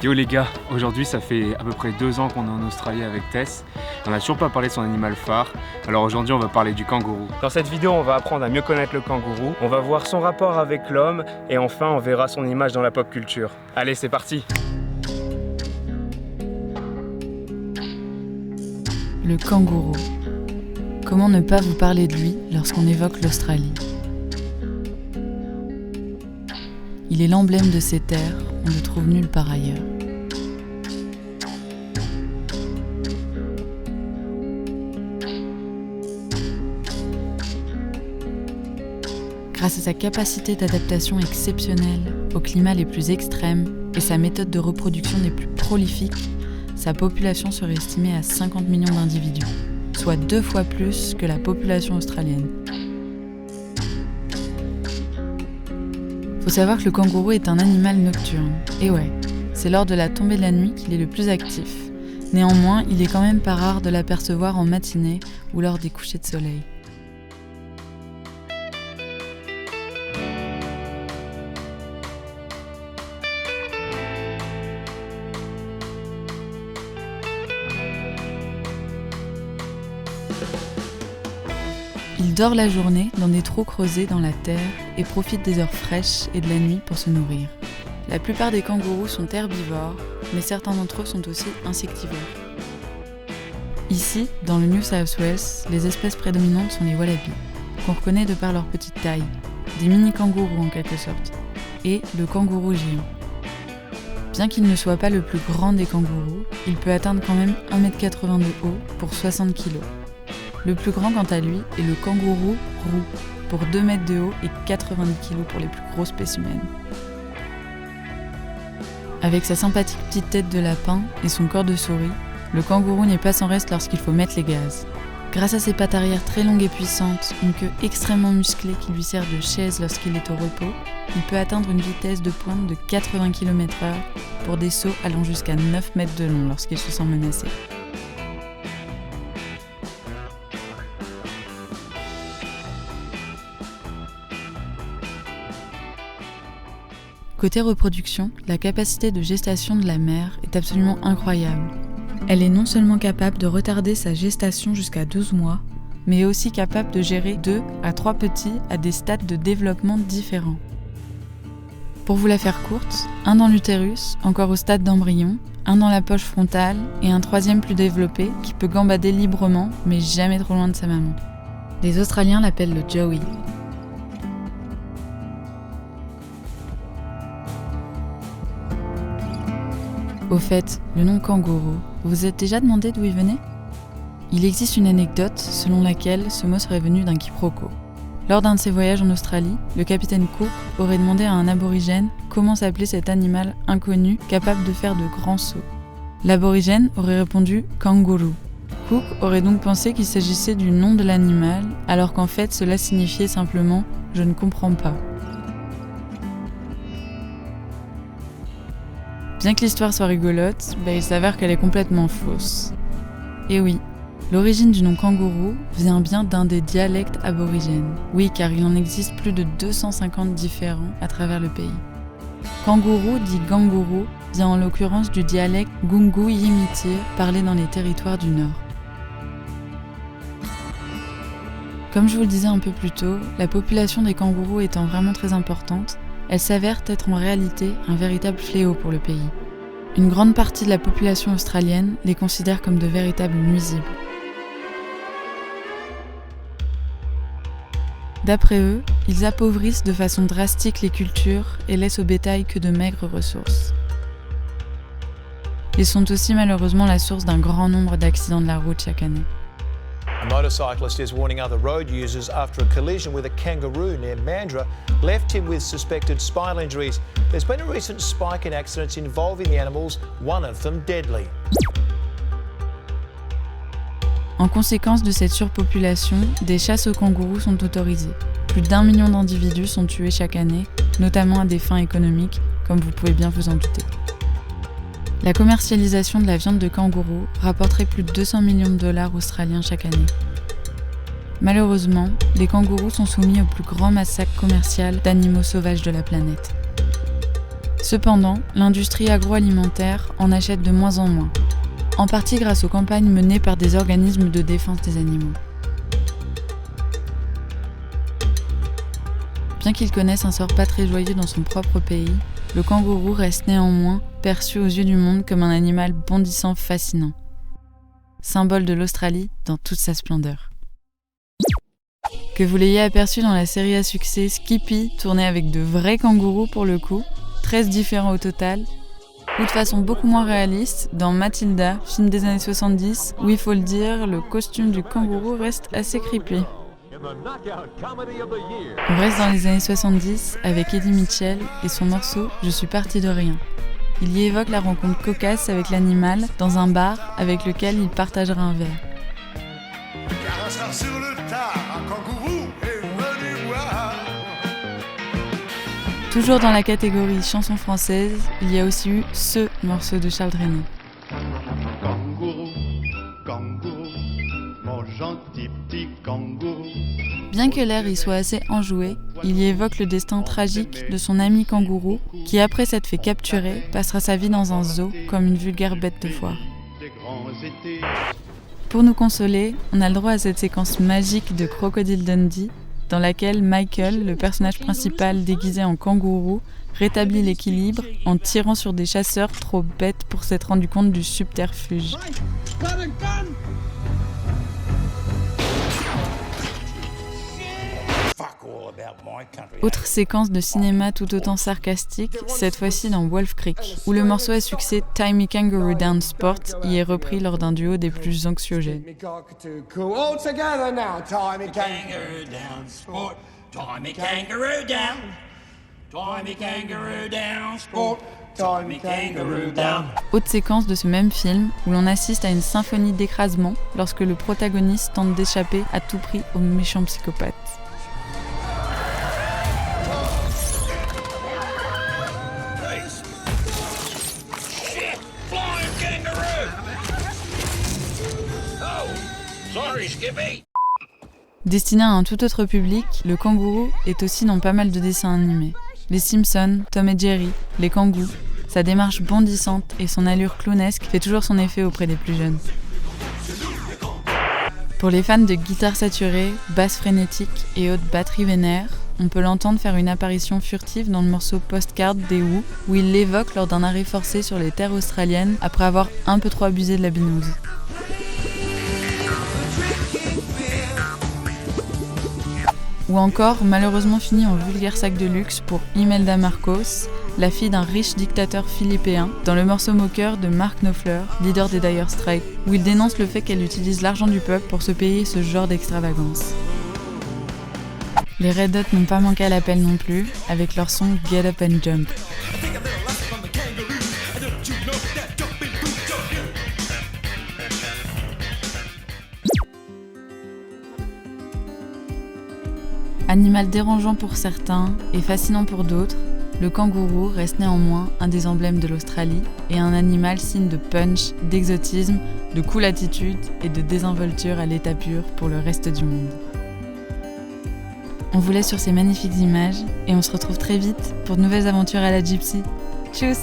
Yo les gars, aujourd'hui ça fait à peu près 2 ans qu'on est en Australie avec Tess. On n'a toujours pas parlé de son animal phare, alors aujourd'hui on va parler du kangourou. Dans cette vidéo on va apprendre à mieux connaître le kangourou, on va voir son rapport avec l'homme et enfin on verra son image dans la pop culture. Allez c'est parti! Le kangourou. Comment ne pas vous parler de lui lorsqu'on évoque l'Australie? Il est l'emblème de ces terres, on ne trouve nulle part ailleurs. Grâce à sa capacité d'adaptation exceptionnelle aux climats les plus extrêmes et sa méthode de reproduction des plus prolifiques, sa population serait estimée à 50 millions d'individus, soit 2 fois plus que la population australienne. Faut savoir que le kangourou est un animal nocturne. Et ouais, c'est lors de la tombée de la nuit qu'il est le plus actif. Néanmoins, il est quand même pas rare de l'apercevoir en matinée ou lors des couchers de soleil. Il dort la journée dans des trous creusés dans la terre et profite des heures fraîches et de la nuit pour se nourrir. La plupart des kangourous sont herbivores, mais certains d'entre eux sont aussi insectivores. Ici, dans le New South Wales, les espèces prédominantes sont les wallabies, qu'on reconnaît de par leur petite taille, des mini-kangourous en quelque sorte, et le kangourou géant. Bien qu'il ne soit pas le plus grand des kangourous, il peut atteindre quand même 1,80 m de haut pour 60 kg. Le plus grand quant à lui est le kangourou roux, pour 2 mètres de haut et 90 kg pour les plus gros spécimens. Avec sa sympathique petite tête de lapin et son corps de souris, le kangourou n'est pas sans reste lorsqu'il faut mettre les gaz. Grâce à ses pattes arrière très longues et puissantes, une queue extrêmement musclée qui lui sert de chaise lorsqu'il est au repos, il peut atteindre une vitesse de pointe de 80 km/h pour des sauts allant jusqu'à 9 mètres de long lorsqu'il se sent menacé. Côté reproduction, la capacité de gestation de la mère est absolument incroyable. Elle est non seulement capable de retarder sa gestation jusqu'à 12 mois, mais est aussi capable de gérer 2 à 3 petits à des stades de développement différents. Pour vous la faire courte, un dans l'utérus, encore au stade d'embryon, un dans la poche frontale et un troisième plus développé qui peut gambader librement mais jamais trop loin de sa maman. Les Australiens l'appellent le Joey. Au fait, le nom kangourou, vous vous êtes déjà demandé d'où il venait? Il existe une anecdote selon laquelle ce mot serait venu d'un quiproquo. Lors d'un de ses voyages en Australie, le capitaine Cook aurait demandé à un aborigène comment s'appelait cet animal inconnu capable de faire de grands sauts. L'aborigène aurait répondu « kangourou ». Cook aurait donc pensé qu'il s'agissait du nom de l'animal, alors qu'en fait cela signifiait simplement « je ne comprends pas ». Bien que l'histoire soit rigolote, il s'avère qu'elle est complètement fausse. Et oui, l'origine du nom kangourou vient bien d'un des dialectes aborigènes. Oui, car il en existe plus de 250 différents à travers le pays. Kangourou dit gangourou vient en l'occurrence du dialecte Gungu Yimitir parlé dans les territoires du Nord. Comme je vous le disais un peu plus tôt, la population des kangourous étant vraiment très importante, elle s'avère être en réalité un véritable fléau pour le pays. Une grande partie de la population australienne les considère comme de véritables nuisibles. D'après eux, ils appauvrissent de façon drastique les cultures et laissent au bétail que de maigres ressources. Ils sont aussi malheureusement la source d'un grand nombre d'accidents de la route chaque année. A motorcyclist is warning other road users after a collision with a kangaroo near Mandurah left him with suspected spinal injuries. There's been a recent spike in accidents involving the animals, one of them deadly. En conséquence de cette surpopulation, des chasses aux kangourous sont autorisées. Plus d'1 million d'individus sont tués chaque année, notamment à des fins économiques, comme vous pouvez bien vous en douter. La commercialisation de la viande de kangourou rapporterait plus de 200 millions de dollars australiens chaque année. Malheureusement, les kangourous sont soumis au plus grand massacre commercial d'animaux sauvages de la planète. Cependant, l'industrie agroalimentaire en achète de moins en moins, en partie grâce aux campagnes menées par des organismes de défense des animaux. Bien qu'il connaisse un sort pas très joyeux dans son propre pays, le kangourou reste néanmoins perçu aux yeux du monde comme un animal bondissant fascinant, symbole de l'Australie dans toute sa splendeur. Que vous l'ayez aperçu dans la série à succès Skippy, tournée avec de vrais kangourous pour le coup, 13 différents au total, ou de façon beaucoup moins réaliste, dans Matilda, film des années 70, où il faut le dire, le costume du kangourou reste assez creepy. On reste dans les années 70 avec Eddie Mitchell et son morceau « Je suis parti de rien ». Il y évoque la rencontre cocasse avec l'animal dans un bar avec lequel il partagera un verre. Car un soir sur le tard, un kangourou est venu boire. Toujours dans la catégorie chanson française, il y a aussi eu ce morceau de Charles Trenet. Kangourou, kangourou, mon gentil petit kangourou. Bien que l'air y soit assez enjoué, il y évoque le destin tragique de son ami kangourou qui, après s'être fait capturer, passera sa vie dans un zoo comme une vulgaire bête de foire. Pour nous consoler, on a le droit à cette séquence magique de Crocodile Dundee, dans laquelle Michael, le personnage principal déguisé en kangourou, rétablit l'équilibre en tirant sur des chasseurs trop bêtes pour s'être rendu compte du subterfuge. Autre séquence de cinéma tout autant sarcastique, cette fois-ci dans Wolf Creek, où le morceau à succès Tie Me Kangaroo Down Sport y est repris lors d'un duo des plus anxiogènes. Autre séquence de ce même film, où l'on assiste à une symphonie d'écrasement lorsque le protagoniste tente d'échapper à tout prix au méchant psychopathe. Destiné à un tout autre public, le kangourou est aussi dans pas mal de dessins animés. Les Simpsons, Tom et Jerry, les Kangous, sa démarche bondissante et son allure clownesque fait toujours son effet auprès des plus jeunes. Pour les fans de guitare saturée, basse frénétique et haute batterie vénère, on peut l'entendre faire une apparition furtive dans le morceau Postcard des Who, où il l'évoque lors d'un arrêt forcé sur les terres australiennes après avoir un peu trop abusé de la binouse. Ou encore, malheureusement fini en vulgaire sac de luxe pour Imelda Marcos, la fille d'un riche dictateur philippéen, dans le morceau moqueur de Mark Knopfler, leader des Dire Straits, où il dénonce le fait qu'elle utilise l'argent du peuple pour se payer ce genre d'extravagance. Les Red Hot n'ont pas manqué à l'appel non plus, avec leur son Get Up and Jump. Animal dérangeant pour certains et fascinant pour d'autres, le kangourou reste néanmoins un des emblèmes de l'Australie et un animal signe de punch, d'exotisme, de cool attitude et de désinvolture à l'état pur pour le reste du monde. On vous laisse sur ces magnifiques images et on se retrouve très vite pour de nouvelles aventures à la Gypsy. Tchuss!